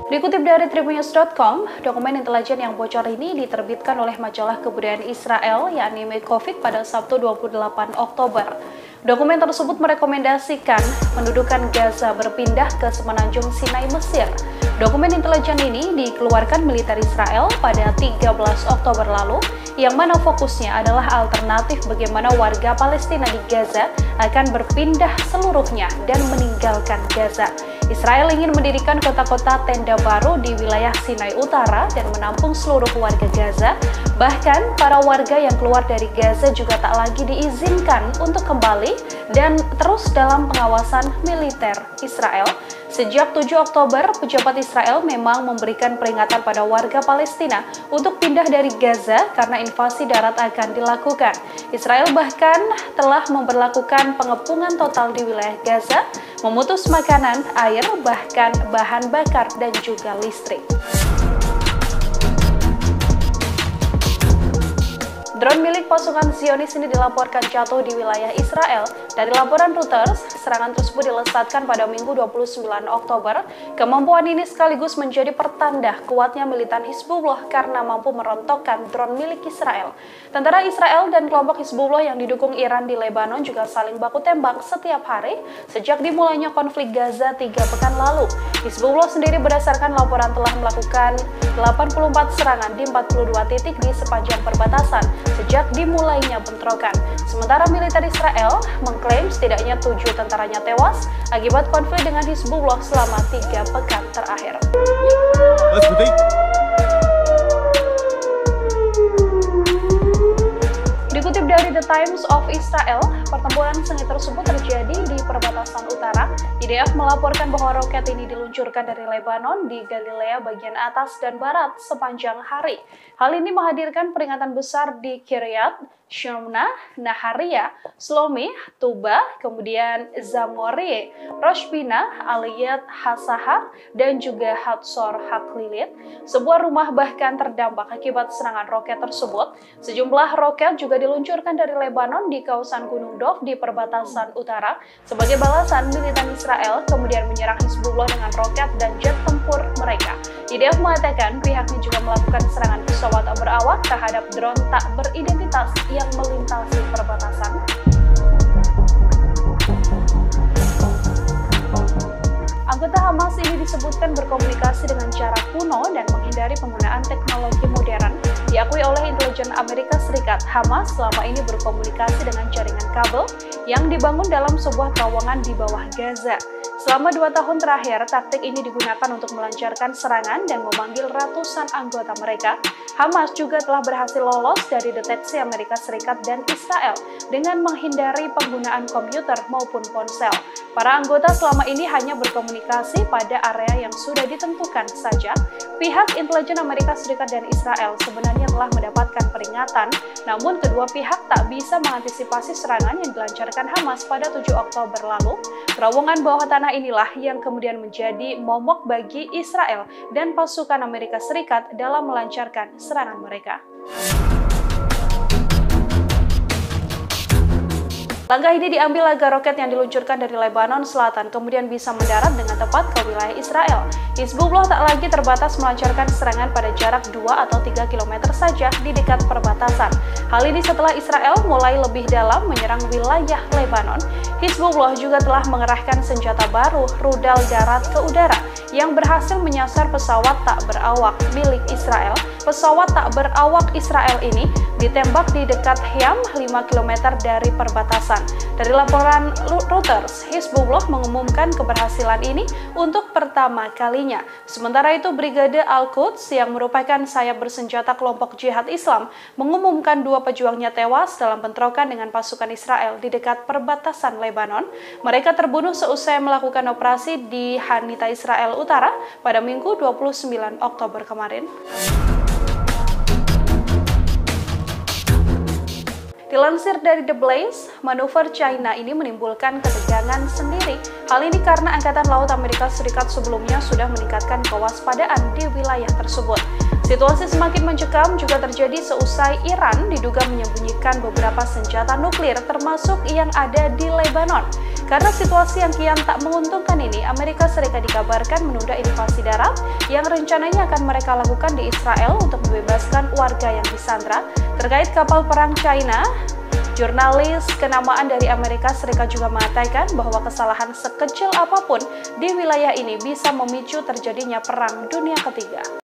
Dikutip dari tribunnews.com, dokumen intelijen yang bocor ini diterbitkan oleh majalah kebudayaan Israel yakni Make-Covid pada Sabtu 28 Oktober. Dokumen tersebut merekomendasikan pendudukan Gaza berpindah ke semenanjung Sinai, Mesir. Dokumen intelijen ini dikeluarkan militer Israel pada 13 Oktober lalu, yang mana fokusnya adalah alternatif bagaimana warga Palestina di Gaza akan berpindah seluruhnya dan meninggalkan Gaza. Israel ingin mendirikan kota-kota tenda baru di wilayah Sinai Utara dan menampung seluruh warga Gaza. Bahkan, para warga yang keluar dari Gaza juga tak lagi diizinkan untuk kembali dan terus dalam pengawasan militer Israel. Sejak 7 Oktober, pejabat Israel memang memberikan peringatan pada warga Palestina untuk pindah dari Gaza karena invasi darat akan dilakukan. Israel bahkan telah memberlakukan pengepungan total di wilayah Gaza, memutus makanan, air, bahkan bahan bakar dan juga listrik. Drone milik pasukan Zionis ini dilaporkan jatuh di wilayah Israel. Dari laporan Reuters, serangan tersebut dilesatkan pada Minggu 29 Oktober. Kemampuan ini sekaligus menjadi pertanda kuatnya militan Hizbullah karena mampu merontokkan drone milik Israel. Tentara Israel dan kelompok Hizbullah yang didukung Iran di Lebanon juga saling baku tembak setiap hari sejak dimulainya konflik Gaza 3 pekan lalu. Hizbullah sendiri berdasarkan laporan telah melakukan 84 serangan di 42 titik di sepanjang perbatasan sejak dimulainya bentrokan. Sementara militer Israel mengklaim setidaknya 7 tentaranya tewas akibat konflik dengan Hizbullah selama 3 pekan terakhir. Dikutip dari The Times of Israel, pertempuran sengit tersebut terjadi di perbatasan utara. IDF melaporkan bahwa roket ini diluncurkan dari Lebanon di Galilea bagian atas dan barat sepanjang hari. Hal ini menghadirkan peringatan besar di Kiryat Shimona, Naharia, Shlomi, Tuba, kemudian Zamori, Rosh Pinah, Aliyat Hasahar, dan juga Hatzor Haklilit. Sebuah rumah bahkan terdampak akibat serangan roket tersebut. Sejumlah roket juga diluncurkan dari Lebanon di kawasan Gunung Dov di perbatasan utara. Sebagai balasan, militan Israel kemudian menyerang Hizbullah dengan roket dan jet tempur mereka. IDF mengatakan pihaknya juga melakukan serangan pesawat berawak terhadap drone tak beridentitas yang melintasi perbatasan. Anggota Hamas ini disebutkan berkomunikasi dengan cara kuno dan menghindari penggunaan teknologi modern. Diakui oleh intelijen Amerika Serikat, Hamas selama ini berkomunikasi dengan jaringan kabel yang dibangun dalam sebuah terowongan di bawah Gaza. Selama 2 tahun terakhir, taktik ini digunakan untuk melancarkan serangan dan memanggil ratusan anggota mereka. Hamas juga telah berhasil lolos dari deteksi Amerika Serikat dan Israel dengan menghindari penggunaan komputer maupun ponsel. Para anggota selama ini hanya berkomunikasi pada area yang sudah ditentukan saja. Pihak intelijen Amerika Serikat dan Israel sebenarnya telah mendapatkan peringatan, namun kedua pihak tak bisa mengantisipasi serangan yang dilancarkan Hamas pada 7 Oktober lalu. Terowongan bawah tanah inilah yang kemudian menjadi momok bagi Israel dan pasukan Amerika Serikat dalam melancarkan serangan mereka. Langkah ini diambil agar roket yang diluncurkan dari Lebanon Selatan kemudian bisa mendarat dengan tepat ke wilayah Israel. Hizbullah tak lagi terbatas melancarkan serangan pada jarak 2 atau 3 km saja di dekat perbatasan. Hal ini setelah Israel mulai lebih dalam menyerang wilayah Lebanon. Hizbullah juga telah mengerahkan senjata baru, rudal darat ke udara, yang berhasil menyasar pesawat tak berawak milik Israel. Pesawat tak berawak Israel ini ditembak di dekat Hyam, 5 km dari perbatasan. Dari laporan Reuters, Hizbullah mengumumkan keberhasilan ini untuk pertama kalinya. Sementara itu, Brigade Al-Quds yang merupakan sayap bersenjata kelompok jihad Islam mengumumkan 2 pejuangnya tewas dalam bentrokan dengan pasukan Israel di dekat perbatasan Lebanon. Mereka terbunuh seusai melakukan operasi di Hanita, Israel Utara pada Minggu 29 Oktober kemarin. Dilansir dari The Blaze, manuver China ini menimbulkan ketegangan sendiri. Hal ini karena Angkatan Laut Amerika Serikat sebelumnya sudah meningkatkan kewaspadaan di wilayah tersebut. Situasi semakin mencekam juga terjadi seusai Iran diduga menyembunyikan beberapa senjata nuklir termasuk yang ada di Lebanon. Karena situasi yang kian tak menguntungkan ini, Amerika Serikat dikabarkan menunda invasi darat yang rencananya akan mereka lakukan di Israel untuk membebaskan warga yang disandra. Terkait kapal perang China, jurnalis kenamaan dari Amerika Serikat juga mengatakan bahwa kesalahan sekecil apapun di wilayah ini bisa memicu terjadinya perang dunia ketiga.